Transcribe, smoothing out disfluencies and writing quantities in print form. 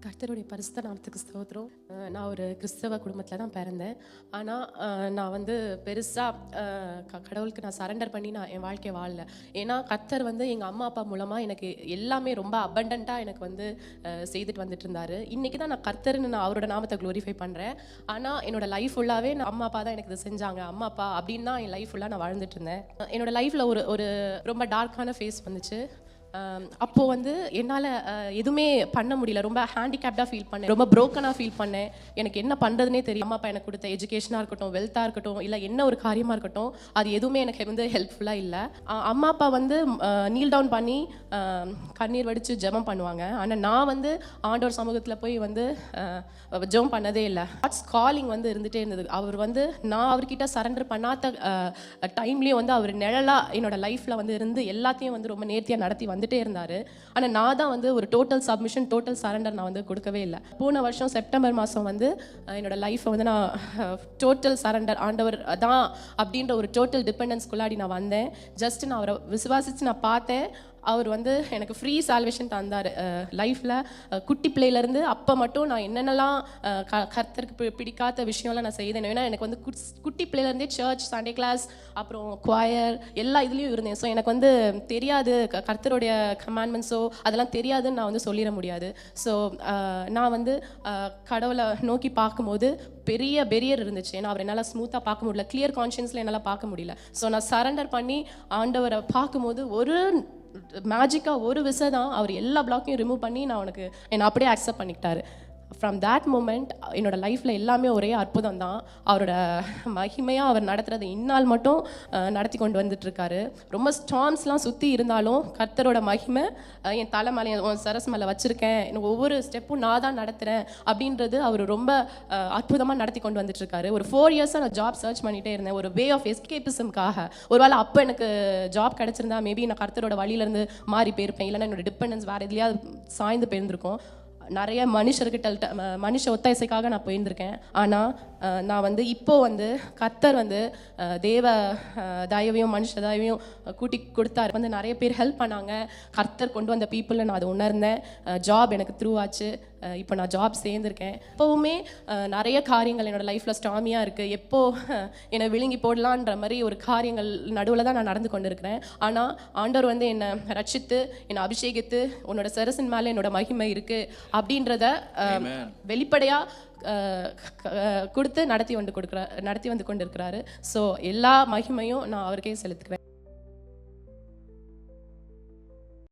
கர்த்தருடைய பரிசுத்த நாமத்துக்கு ஸ்தோத்திரம். நான் ஒரு கிறிஸ்தவ குடும்பத்தில் தான் பிறந்தேன். ஆனால் நான் வந்து பெருசாக கடவுளுக்கு நான் சரண்டர் பண்ணி நான் என் வாழ்க்கையை வாழல. ஏன்னா கர்த்தர் வந்து எங்கள் அம்மா அப்பா மூலமாக எனக்கு எல்லாமே ரொம்ப அபண்டண்ட்டாக எனக்கு வந்து செய்துட்டு வந்துட்டு இருந்தார். இன்றைக்கி தான் நான் கர்த்தர்னு நான் அவரோட நாமத்தை க்ளோரிஃபை பண்ணுறேன். ஆனால் என்னோட லைஃப் ஃபுல்லாகவே நான் அம்மா அப்பா தான் எனக்கு இது செஞ்சாங்க. அம்மா அப்பா அப்படின்னு தான் என் லைஃப் ஃபுல்லாக நான் வாழ்ந்துட்டு இருந்தேன். என்னோட லைஃப்பில் ஒரு ரொம்ப டார்க்கான ஃபேஸ் வந்துச்சு. அப்போது வந்து என்னால் எதுவுமே பண்ண முடியல. ரொம்ப ஹேண்டிகேப்டாக ஃபீல் பண்ணேன், ரொம்ப ப்ரோக்கனாக ஃபீல் பண்ணேன். எனக்கு என்ன பண்ணுறதுனே தெரியும். அம்மா அப்பா எனக்கு கொடுத்த எஜுகேஷனாக இருக்கட்டும், வெல்த்தாக இருக்கட்டும், இல்லை என்ன ஒரு காரியமாக இருக்கட்டும், அது எதுவுமே எனக்கு வந்து ஹெல்ப்ஃபுல்லாக இல்லை. அம்மா அப்பா வந்து நீல் டவுன் பண்ணி கண்ணீர் வடித்து ஜெபம் பண்ணுவாங்க. ஆனால் நான் வந்து ஆண்டவர் சமூகத்தில் போய் வந்து ஜெபம் பண்ணதே இல்லை. காட்ஸ் காலிங் வந்து இருந்துகிட்டே இருந்தது. அவர் வந்து நான் அவர்கிட்ட சரண்டர் பண்ணாத டைம்லேயும் வந்து அவர் நிழலாக என்னோட லைஃப்பில் வந்து இருந்து எல்லாத்தையும் வந்து ரொம்ப நேர்த்தியாக நடத்தி வந்துட்டே இருந்தார். ஆனால் நான் தான் வந்து ஒரு டோட்டல் சப்மிஷன், டோட்டல் சரண்டர் நான் வந்து கொடுக்கவே இல்லை. போன வருஷம் செப்டம்பர் மாதம் வந்து என்னோட லைஃப்பை வந்து நான் டோட்டல் சரண்டர், ஆண்டவர் தான் அப்படின்ற ஒரு டோட்டல் டிபெண்டன்ஸ்குள்ளாடி நான் வந்தேன். ஜஸ்ட் நான் அவரை விசுவாசித்து நான் பார்த்தேன். அவர் வந்து எனக்கு ஃப்ரீ சால்வேஷன் தந்தார். லைஃப்பில் குட்டி பிள்ளையிலேருந்து அப்போ மட்டும் நான் என்னென்னலாம் கர்த்தருக்கு பிடிக்காத விஷயம்லாம் நான் செய்தேன். ஏன்னா எனக்கு வந்து குட்டி பிள்ளையிலேருந்தே சர்ச், சண்டே கிளாஸ், அப்புறம் குவாயர் எல்லா இதுலேயும் இருந்தேன். ஸோ எனக்கு வந்து தெரியாது, கர்த்தருடைய கமாண்ட்மெண்ட்ஸோ அதெல்லாம் தெரியாதுன்னு நான் வந்து சொல்லிட முடியாது. ஸோ நான் வந்து கடவுளை நோக்கி பார்க்கும்போது பெரிய பெரியர் இருந்துச்சு. ஏன்னா அவர் என்னால் ஸ்மூத்தாக பார்க்க முடியல, கிளியர் கான்ஷியன்ஸில் என்னால் பார்க்க முடியல. ஸோ நான் சரண்டர் பண்ணி ஆண்டவரை பார்க்கும்போது ஒரு மேஜிக்காக ஒரு விசை தான் அவர் எல்லா பிளாக்கையும் ரிமூவ் பண்ணி நான் உனக்கு என்னை அப்படியே அக்செப்ட் பண்ணிக்கிட்டாரு. ஃப்ரம் தேட் மூமெண்ட் என்னோடய லைஃப்பில் எல்லாமே ஒரே அற்புதம் தான். அவரோட மகிமையாக அவர் நடத்துறது இந்நாள் மட்டும் நடத்தி கொண்டு வந்துட்டுருக்காரு. ரொம்ப ஸ்டார்ம்ஸ்லாம் சுற்றி இருந்தாலும் கர்த்தரோட மகிமை என் தலை மேலே, என் சரஸ் மேலே வச்சுருக்கேன், எனக்கு ஒவ்வொரு ஸ்டெப்பும் நான் தான் நடத்துகிறேன் அப்படின்றது அவர் ரொம்ப அற்புதமாக நடத்தி கொண்டு வந்துட்டுருக்காரு. ஒரு 4 இயர்ஸாக நான் ஜாப் சர்ச் பண்ணிகிட்டே இருந்தேன், ஒரு வே ஆஃப் எஸ்கேபிசம்காக. ஒருவேளை அப்போ எனக்கு ஜாப் கிடச்சிருந்தா மேபி நான் கர்த்தரோட வழியிலேருந்து மாறி போயிருப்பேன், இல்லைன்னா என்னோட டிபெண்டன்ஸ் வேறு எதுலையாவது சாய்ந்து போயிருந்திருக்கும். நிறைய மனுஷர்கிட்ட மனுஷ ஒத்தாசைக்காக நான் போயிருந்திருக்கேன். ஆனால் நான் வந்து இப்போது வந்து கர்த்தர் வந்து தேவ தயவையும் மனுஷ தயவையும் கூட்டி கொடுத்தாரு. வந்து நிறைய பேர் ஹெல்ப் பண்ணாங்க. கர்த்தர் கொண்டு வந்த பீப்புளில் நான் அதை உணர்ந்தேன். ஜாப் எனக்கு த்ரூ ஆச்சு. இப்போ நான் ஜாப் சேர்ந்துருக்கேன். எப்போவுமே நிறைய காரியங்கள் என்னோடய லைஃப்பில் ஸ்டாமியாக இருக்குது. எப்போது என்னை விழுங்கி போடலான்ற மாதிரி ஒரு காரியங்கள் நடுவில் தான் நான் நடந்து கொண்டு இருக்கிறேன். ஆனால் ஆண்டவர் வந்து என்னை ரட்சித்து, என்னை அபிஷேகித்து, உன்னோட சரசின் மேலே என்னோட மகிமை இருக்குது அப்படின்றத வெளிப்படையாக கொடுத்து நடத்தி வந்து கொண்டிருக்கிறாரு. ஸோ எல்லா மகிமையும் நான் அவருக்கே செலுத்துக்கிறேன்.